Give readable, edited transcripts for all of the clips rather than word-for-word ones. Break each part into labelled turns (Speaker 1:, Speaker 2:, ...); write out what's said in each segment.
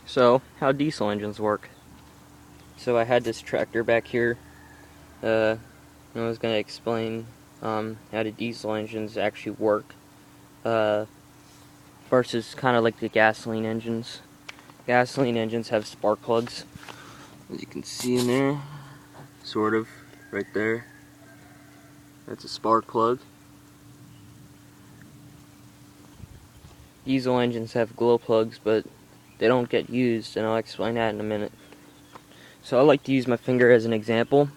Speaker 1: So, how diesel engines work. So I had this tractor back here, and I was going to explain how the diesel engines actually work versus kind of like the gasoline engines. Gasoline engines have spark plugs, as you can see in there, sort of, right there. That's a spark plug. Diesel engines have glow plugs, but they don't get used, and I'll explain that in a minute. So I like to use my finger as an example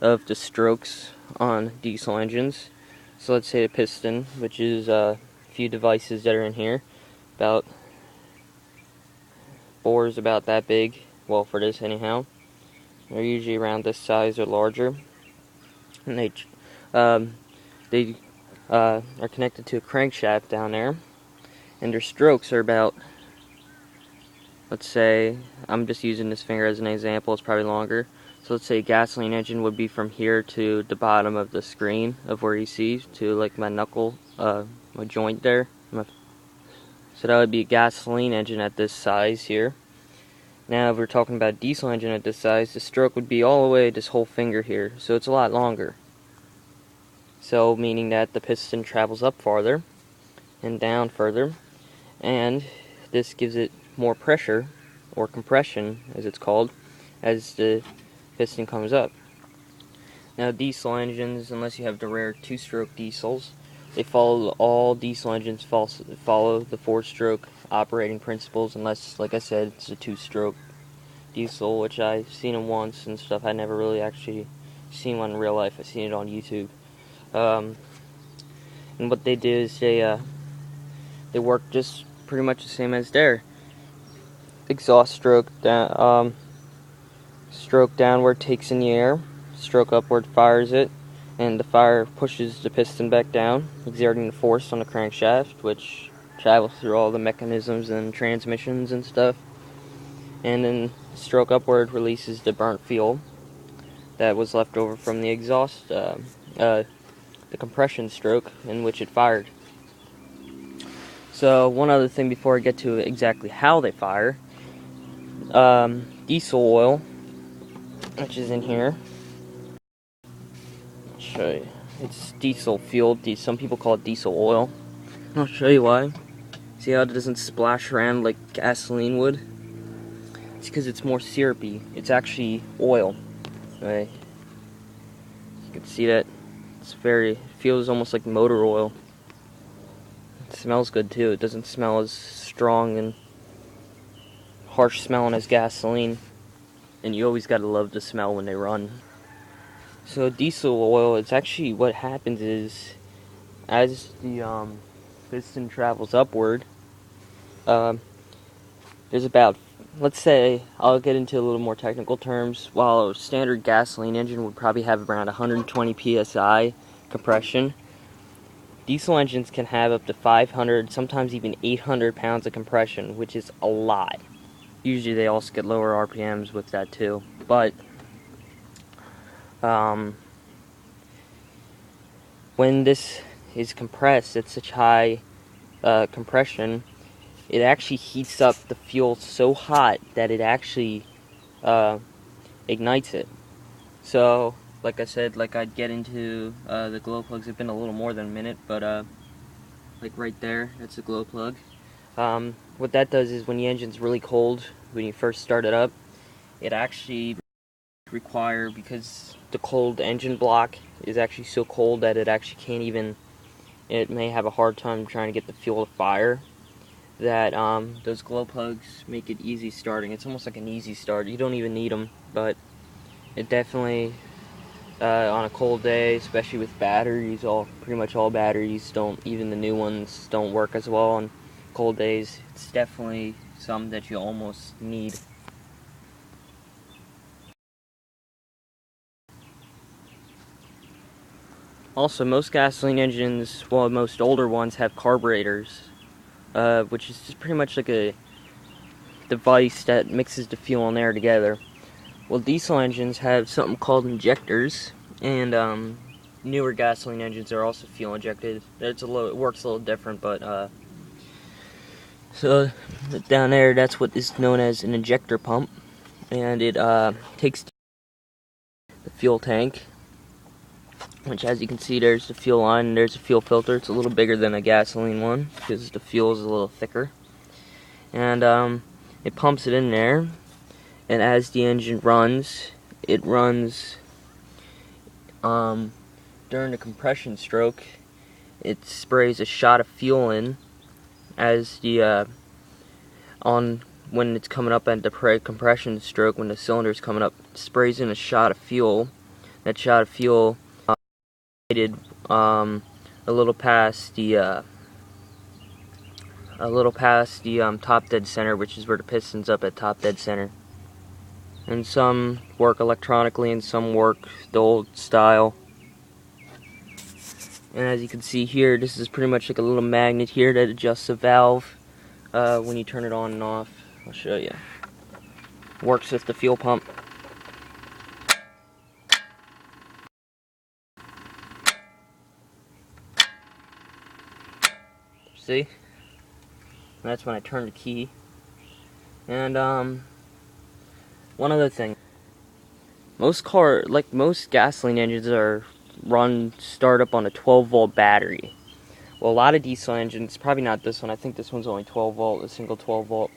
Speaker 1: of the strokes on diesel engines. So let's say a piston, which is a few devices that are in here, about bores about that big, well, for this anyhow. They're usually around this size or larger, and they are connected to a crankshaft down there, and their strokes are about, let's say, I'm just using this finger as an example, it's probably longer. So let's say a gasoline engine would be from here to the bottom of the screen of where you see, to like my knuckle, my joint there. So that would be a gasoline engine at this size here. Now if we're talking about a diesel engine at this size, the stroke would be all the way this whole finger here, so it's a lot longer. So meaning that the piston travels up farther and down further, and this gives it more pressure, or compression as it's called, as the piston comes up. Now diesel engines, unless you have the rare two-stroke diesels, they follow, all diesel engines follow the four-stroke operating principles, unless, like I said, it's a two-stroke diesel, which I've seen them once and stuff. I never really actually seen one in real life. I've seen it on YouTube. And what they do is they work just pretty much the same as their exhaust stroke. Stroke downward takes in the air, stroke upward fires it, and the fire pushes the piston back down, exerting the force on the crankshaft, which travels through all the mechanisms and transmissions and stuff. And then stroke upward releases the burnt fuel that was left over from the exhaust, the compression stroke in which it fired. So one other thing before I get to exactly how they fire, diesel oil, which is in here. I'll show you. It's diesel fuel. Some people call it diesel oil. I'll show you why. See how it doesn't splash around like gasoline would? It's because it's more syrupy. It's actually oil. Right? You can see that. It feels almost like motor oil. It smells good too. It doesn't smell as strong and harsh smelling as gasoline. And you always gotta love the smell when they run. So diesel oil, it's actually, what happens is, as the piston travels upward, there's about, let's say, I'll get into a little more technical terms. While a standard gasoline engine would probably have around 120 psi compression, diesel engines can have up to 500, sometimes even 800 pounds of compression, which is a lot. Usually they also get lower RPMs with that too, but when this is compressed at such high compression, it actually heats up the fuel so hot that it actually ignites it. So, like I said, like I'd get into the glow plugs. It's been a little more than a minute, but like right there, that's a glow plug. What that does is when the engine's really cold, when you first start it up, it actually because the cold engine block is actually so cold that it actually can't even, it may have a hard time trying to get the fuel to fire, that those glow plugs make it easy starting. It's almost like an easy start. You don't even need them, but it definitely, on a cold day, especially with batteries, pretty much all batteries don't, even the new ones don't work as well on cold days. It's definitely something that you almost need. Also, most gasoline engines, well, most older ones have carburetors, which is just pretty much like a device that mixes the fuel and air together. Well, diesel engines have something called injectors, and newer gasoline engines are also fuel injected. It works a little different, but So down there, that's what is known as an injector pump, and it takes the fuel tank, which, as you can see, there's the fuel line and there's a fuel filter. It's a little bigger than a gasoline one because the fuel is a little thicker, and it pumps it in there, and as the engine runs, it runs during the compression stroke. It sprays a shot of fuel in as the when it's coming up at the compression stroke, when the cylinder's coming up, it sprays in a shot of fuel. That shot of fuel a little past the top dead center, which is where the piston's up at top dead center. And some work electronically and some work the old style. And as you can see here, this is pretty much like a little magnet here that adjusts the valve when you turn it on and off. I'll show you. Works with the fuel pump. See? That's when I turn the key. And one other thing. Most gasoline engines start up on a 12-volt battery. Well, a lot of diesel engines, probably not this one. I think this one's only 12 volt, a single 12 volt.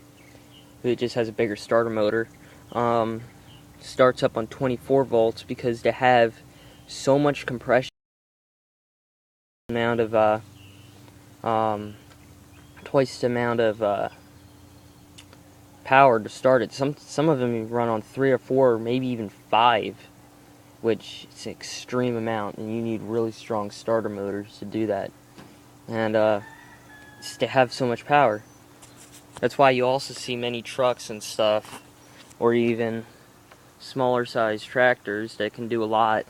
Speaker 1: It just has a bigger starter motor. Starts up on 24 volts because they have so much compression amount of twice the amount of power to start it. Some of them run on 3 or 4 or maybe even 5, which is an extreme amount, and you need really strong starter motors to do that, and just to have so much power. That's why you also see many trucks and stuff, or even smaller size tractors that can do a lot,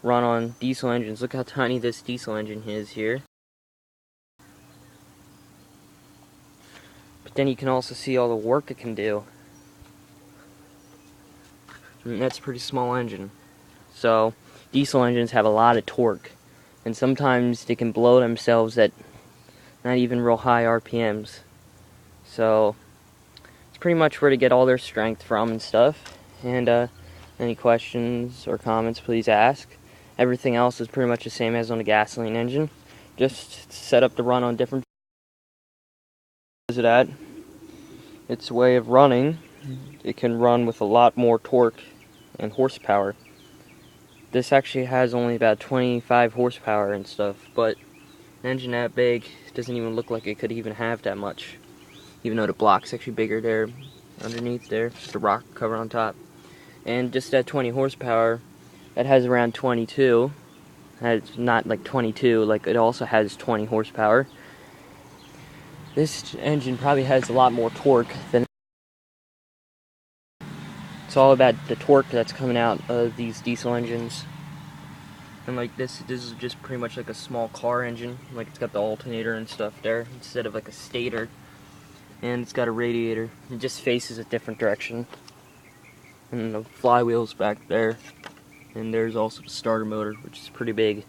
Speaker 1: run on diesel engines. Look how tiny this diesel engine is here. But then you can also see all the work it can do. And that's a pretty small engine. So diesel engines have a lot of torque, and sometimes they can blow themselves at not even real high RPMs. So it's pretty much where to get all their strength from and stuff. And any questions or comments, please ask. Everything else is pretty much the same as on a gasoline engine. Just set up to run on different. Is it at? Its way of running, it can run with a lot more torque and horsepower. This actually has only about 25 horsepower and stuff, but an engine that big doesn't even look like it could even have that much. Even though the block's actually bigger there underneath there, just a rock cover on top. And just at 20 horsepower, that has around 22. It's not like 22, like it also has 20 horsepower. This engine probably has a lot more torque than. It's all about the torque that's coming out of these diesel engines. And like this is just pretty much like a small car engine. Like it's got the alternator and stuff there instead of like a stator. And it's got a radiator. It just faces a different direction. And the flywheel's back there. And there's also the starter motor, which is pretty big.